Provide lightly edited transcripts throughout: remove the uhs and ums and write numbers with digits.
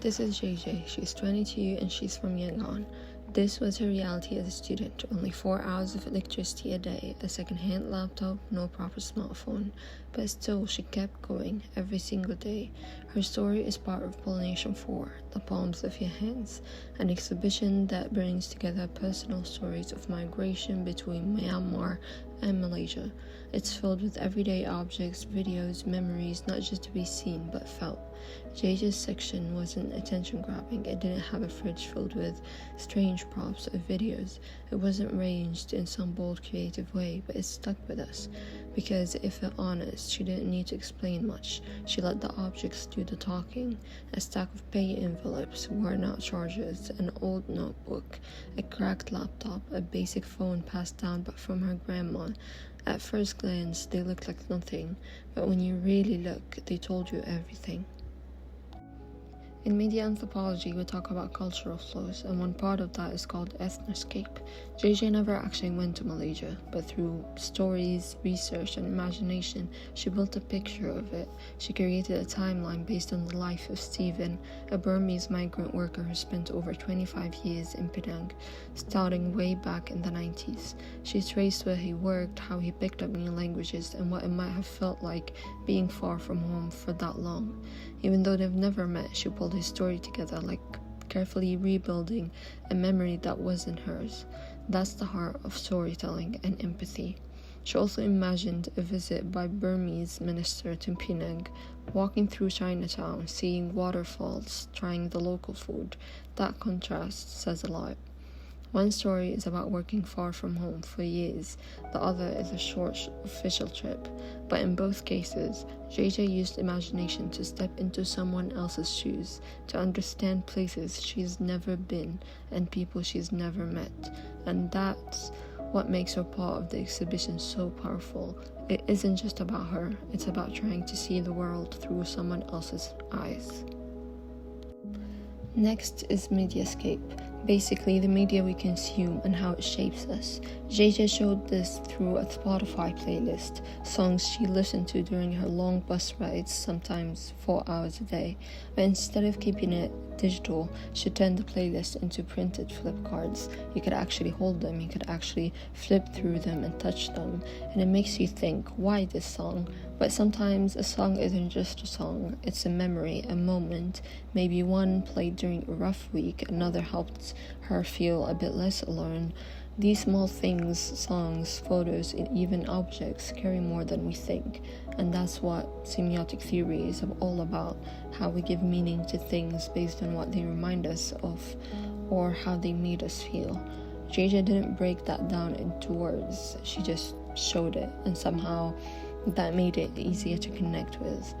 This is JJ. She's 22 and she's from Yangon. This was her reality as a student. Only 4 hours of electricity a day, a second-hand laptop, no proper smartphone. But still, she kept going every single day. Her story is part of Pollination 4, The Palms of Your Hands, an exhibition that brings together personal stories of migration between Myanmar and Malaysia. It's filled with everyday objects, videos, memories, not just to be seen but felt. JJ's section wasn't attention-grabbing. It didn't have a fridge filled with strange props or videos. It wasn't arranged in some bold, creative way, but it stuck with us. Because if we're honest, she didn't need to explain much. She let the objects do the talking. A stack of pay envelopes, worn-out chargers, an old notebook, a cracked laptop, a basic phone passed down but from her grandma. At first glance, they looked like nothing, but when you really look, they told you everything. In media anthropology, we talk about cultural flows, and one part of that is called ethnoscape. JJ never actually went to Malaysia, but through stories, research, and imagination, she built a picture of it. She created a timeline based on the life of Stephen, a Burmese migrant worker who spent over 25 years in Penang, starting way back in the 90s. She traced where he worked, how he picked up new languages, and what it might have felt like being far from home for that long. Even though they've never met, she pulled his story together, like carefully rebuilding a memory that wasn't hers. That's the heart of storytelling and empathy. She also imagined a visit by Burmese minister to Penang, walking through Chinatown, seeing waterfalls, trying the local food. That contrast says a lot. One story is about working far from home for years, the other is a short official trip. But in both cases, JJ used imagination to step into someone else's shoes, to understand places she's never been and people she's never met. And that's what makes her part of the exhibition so powerful. It isn't just about her, it's about trying to see the world through someone else's eyes. Next is Mediascape, basically the media we consume and how it shapes us. JJ showed this through a Spotify playlist, songs she listened to during her long bus rides, sometimes 4 hours a day. But instead of keeping it digital, she turned the playlist into printed flip cards. You could actually hold them, you could actually flip through them and touch them, and it makes you think, why this song? But sometimes a song isn't just a song, it's a memory, a moment. Maybe one played during a rough week, another helped her feel a bit less alone. These small things, songs, photos, and even objects carry more than we think, and that's what semiotic theory is all about, how we give meaning to things based on what they remind us of or how they made us feel. JJ didn't break that down into words, she just showed it, and somehow that made it easier to connect with.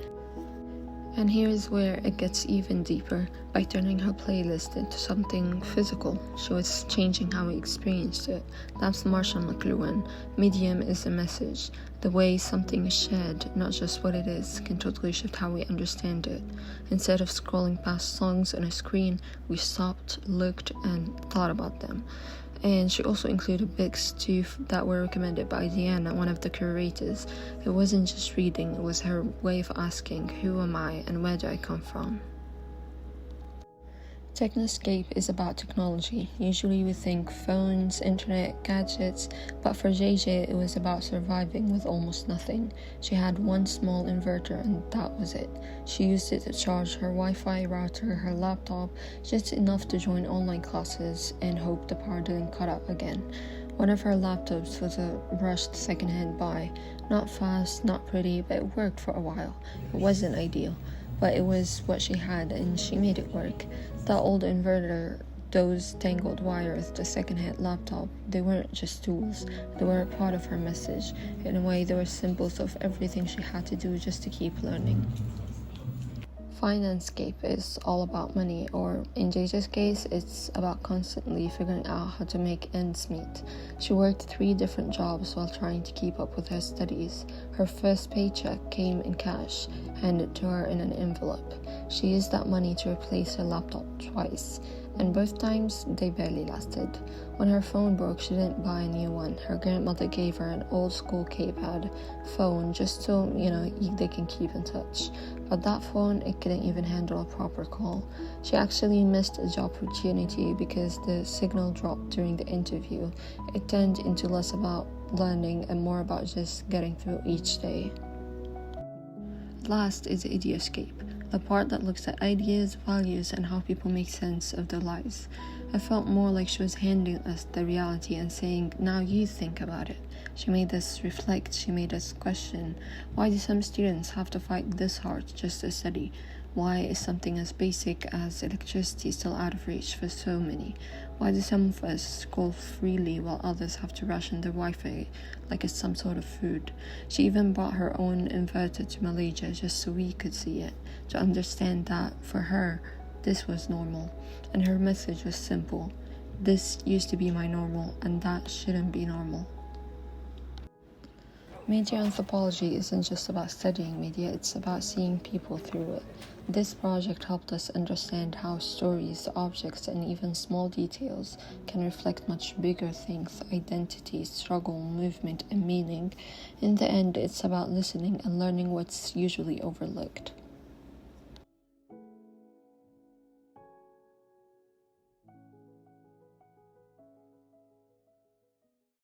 And here is where it gets even deeper. By turning her playlist into something physical, she was changing how we experienced it. That's Marshall McLuhan. Medium is a message. The way something is shared, not just what it is, can totally shift how we understand it. Instead of scrolling past songs on a screen, we stopped, looked, and thought about them. And she also included books too that were recommended by Deanna, one of the curators. It wasn't just reading, it was her way of asking, who am I and where do I come from? Technoscape is about technology. Usually we think phones, internet, gadgets, but for JJ it was about surviving with almost nothing. She had one small inverter and that was it. She used it to charge her Wi-Fi router, her laptop, just enough to join online classes and hope the power didn't cut out again. One of her laptops was a rushed second-hand buy. Not fast, not pretty, but it worked for a while. It wasn't ideal, but it was what she had and she made it work. That old inverter, those tangled wires, the second-hand laptop, they weren't just tools, they were a part of her message. In a way, they were symbols of everything she had to do just to keep learning. Financescape is all about money, or in JJ's case, it's about constantly figuring out how to make ends meet. She worked 3 different jobs while trying to keep up with her studies. Her first paycheck came in cash, handed to her in an envelope. She used that money to replace her laptop twice. and both times they barely lasted. When her phone broke, she didn't buy a new one. Her grandmother gave her an old school keypad phone just so, they can keep in touch. But that phone, it couldn't even handle a proper call. She actually missed a job opportunity because the signal dropped during the interview. It turned into less about learning and more about just getting through each day. Last is the idioscape, the part that looks at ideas, values, and how people make sense of their lives. I felt more like she was handing us the reality and saying, now you think about it. She made us reflect, she made us question, why do some students have to fight this hard just to study? Why is something as basic as electricity still out of reach for so many? Why do some of us scroll freely while others have to ration their Wi-Fi like it's some sort of food? She even brought her own inverter to Malaysia just so we could see it, to understand that for her, this was normal. And her message was simple. This used to be my normal, and that shouldn't be normal. Media anthropology isn't just about studying media, it's about seeing people through it. This project helped us understand how stories, objects, and even small details can reflect much bigger things: identity, struggle, movement, and meaning. In the end, it's about listening and learning what's usually overlooked.